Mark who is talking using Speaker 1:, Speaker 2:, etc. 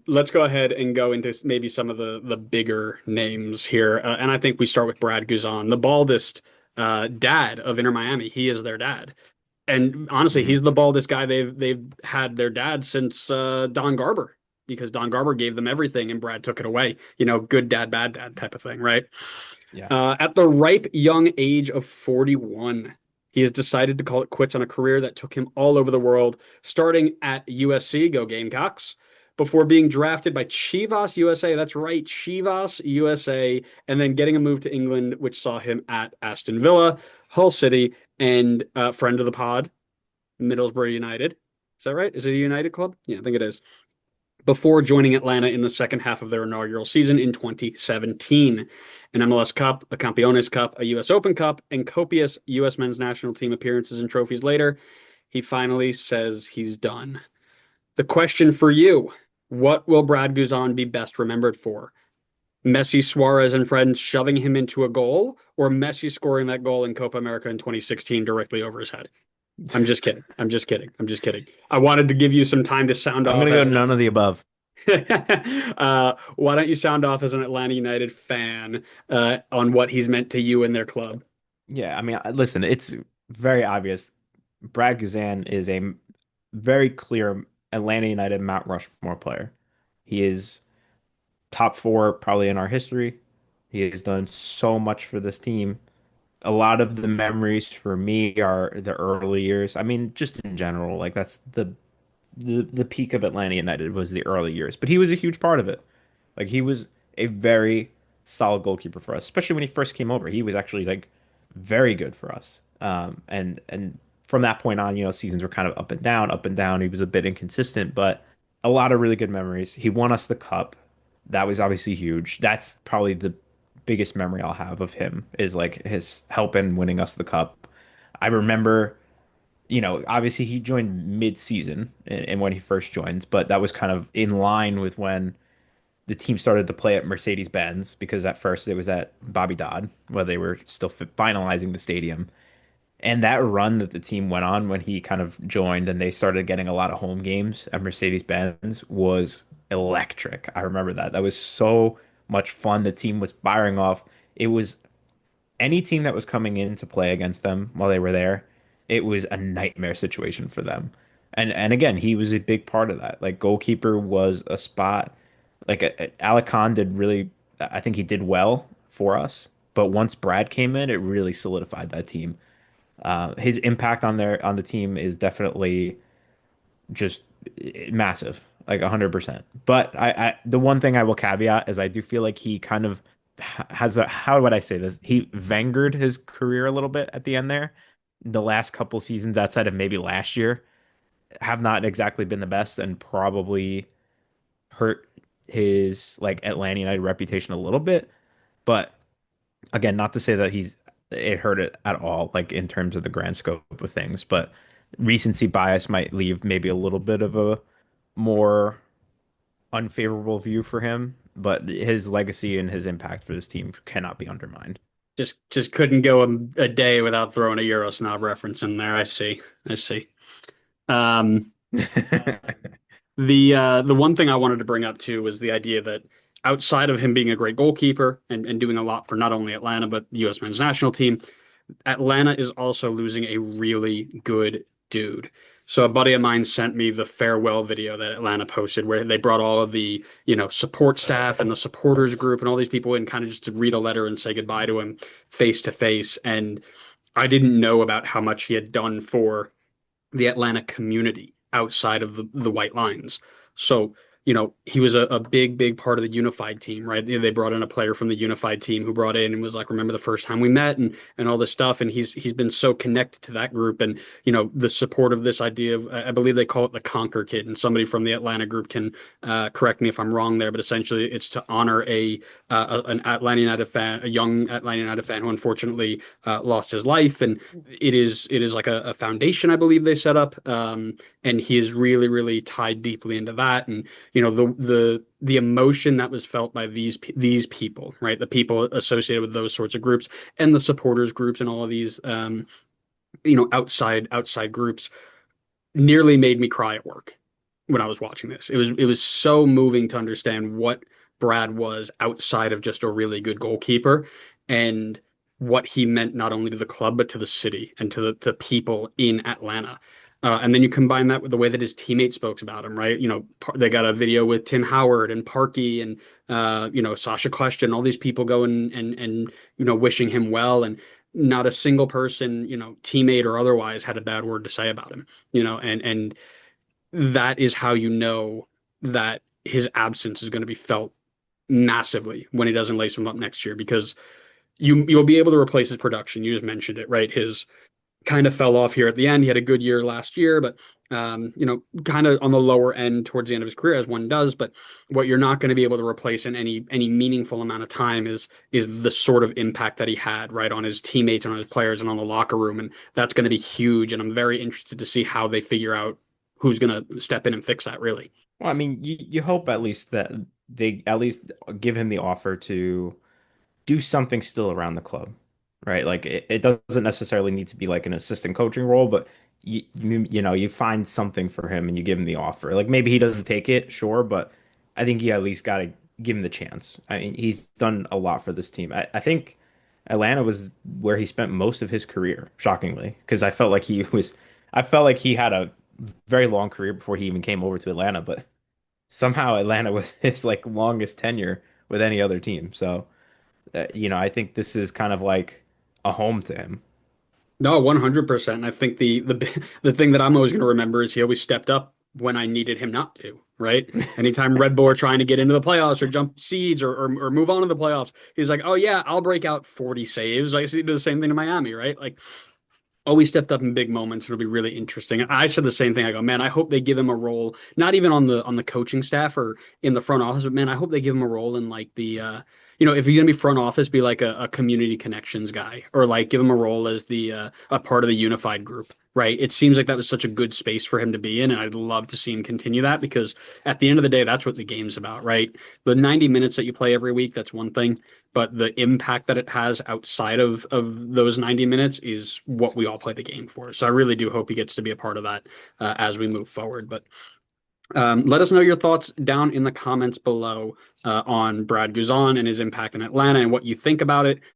Speaker 1: let's go ahead and go into maybe some of the bigger names here. And I think we start with Brad Guzan, the baldest dad of Inter Miami. He is their dad. And honestly,
Speaker 2: Mhm.
Speaker 1: he's the baldest guy they've had their dad since Don Garber, because Don Garber gave them everything and Brad took it away. Good dad, bad dad type of thing, right?
Speaker 2: Yeah.
Speaker 1: At the ripe young age of 41, he has decided to call it quits on a career that took him all over the world, starting at USC, go Gamecocks, before being drafted by Chivas USA. That's right, Chivas USA, and then getting a move to England, which saw him at Aston Villa, Hull City, and friend of the pod, Middlesbrough United. Is that right? Is it a United club? Yeah, I think it is. Before joining Atlanta in the second half of their inaugural season in 2017. An MLS Cup, a Campeones Cup, a U.S. Open Cup, and copious U.S. men's national team appearances and trophies later, he finally says he's done. The question for you: what will Brad Guzan be best remembered for? Messi, Suarez, and friends shoving him into a goal, or Messi scoring that goal in Copa America in 2016 directly over his head? I'm just kidding. I'm just kidding. I'm just kidding. I wanted to give you some time to sound
Speaker 2: I'm
Speaker 1: off
Speaker 2: gonna go
Speaker 1: as an
Speaker 2: none of the above.
Speaker 1: why don't you sound off as an Atlanta United fan on what he's meant to you and their club?
Speaker 2: Yeah, I mean, listen, it's very obvious. Brad Guzan is a very clear Atlanta United Mount Rushmore player. He is top four probably in our history. He has done so much for this team. A lot of the memories for me are the early years. I mean, just in general, like that's the peak of Atlanta United was the early years. But he was a huge part of it. Like he was a very solid goalkeeper for us, especially when he first came over. He was actually like very good for us. And from that point on, seasons were kind of up and down, up and down. He was a bit inconsistent, but a lot of really good memories. He won us the cup. That was obviously huge. That's probably the biggest memory I'll have of him is like his help in winning us the cup. I remember, obviously he joined mid-season and when he first joined, but that was kind of in line with when the team started to play at Mercedes-Benz because at first it was at Bobby Dodd where they were still finalizing the stadium. And that run that the team went on when he kind of joined and they started getting a lot of home games at Mercedes-Benz was electric. I remember that. That was so much fun. The team was firing off. It was any team that was coming in to play against them while they were there, it was a nightmare situation for them. And again, he was a big part of that. Like goalkeeper was a spot. Like Alec Khan did really, I think he did well for us. But once Brad came in, it really solidified that team. His impact on the team is definitely just massive, like 100%. But the one thing I will caveat is I do feel like he kind of has a how would I say this? He vanguard his career a little bit at the end there. The last couple seasons outside of maybe last year have not exactly been the best and probably hurt his like Atlanta United reputation a little bit. But again, not to say that it hurt it at all, like in terms of the grand scope of things, but recency bias might leave maybe a little bit of a more unfavorable view for him, but his legacy and his impact for this team cannot be undermined.
Speaker 1: Just couldn't go a day without throwing a Euro snob reference in there. I see. I see. Um, the one thing I wanted to bring up too was the idea that outside of him being a great goalkeeper and doing a lot for not only Atlanta but the U.S. men's national team, Atlanta is also losing a really good dude. So a buddy of mine sent me the farewell video that Atlanta posted where they brought all of the, support staff and the supporters group and all these people in kind of just to read a letter and say goodbye to him face to face. And I didn't know about how much he had done for the Atlanta community outside of the white lines. So, he was a big, big part of the unified team, right? They brought in a player from the unified team who brought in and was like, remember the first time we met and all this stuff. And he's been so connected to that group and, the support of this idea of, I believe they call it the Conquer Kid. And somebody from the Atlanta group can correct me if I'm wrong there, but essentially it's to honor an Atlanta United fan, a young Atlanta United fan who unfortunately lost his life. And it is like a foundation, I believe they set up. And he is really, really tied deeply into that. And the emotion that was felt by these people, right? The people associated with those sorts of groups and the supporters groups and all of these outside groups nearly made me cry at work. when I was watching this. It was so moving to understand what Brad was outside of just a really good goalkeeper and what he meant not only to the club but to the city and to the people in Atlanta. And then you combine that with the way that his teammates spoke about him, right? They got a video with Tim Howard and Parkey and Sasha Question, all these people going and wishing him well, and not a single person, teammate or otherwise, had a bad word to say about him. And that is how you know that his absence is going to be felt massively when he doesn't lace him up next year, because you'll be able to replace his production. You just mentioned it, right? His kind of fell off here at the end. He had a good year last year, but kind of on the lower end towards the end of his career, as one does. But what you're not going to be able to replace in any meaningful amount of time is the sort of impact that he had, right, on his teammates and on his players and on the locker room, and that's going to be huge. And I'm very interested to see how they figure out who's going to step in and fix that, really.
Speaker 2: Well, I mean, you hope at least that they at least give him the offer to do something still around the club, right? Like it doesn't necessarily need to be like an assistant coaching role, but you find something for him and you give him the offer. Like maybe he doesn't take it, sure, but I think you at least got to give him the chance. I mean, he's done a lot for this team. I think Atlanta was where he spent most of his career, shockingly, because I felt like he had a very long career before he even came over to Atlanta, but somehow Atlanta was his like longest tenure with any other team. So I think this is kind of like a home to him.
Speaker 1: No, 100%. I think the thing that I'm always going to remember is he always stepped up when I needed him not to, right? Anytime Red Bull were trying to get into the playoffs or jump seeds or move on to the playoffs, he's like, "Oh yeah, I'll break out 40 saves." Like, he did the same thing to Miami, right? Like, always stepped up in big moments. It'll be really interesting. I said the same thing. I go, man, I hope they give him a role, not even on the coaching staff or in the front office, but man, I hope they give him a role in like if he's gonna be front office, be like a community connections guy, or like give him a role as the a part of the unified group. Right. It seems like that was such a good space for him to be in, and I'd love to see him continue that, because at the end of the day, that's what the game's about, right? The 90 minutes that you play every week, that's one thing, but the impact that it has outside of those 90 minutes is what we all play the game for. So I really do hope he gets to be a part of that as we move forward. But let us know your thoughts down in the comments below on Brad Guzan and his impact in Atlanta and what you think about it.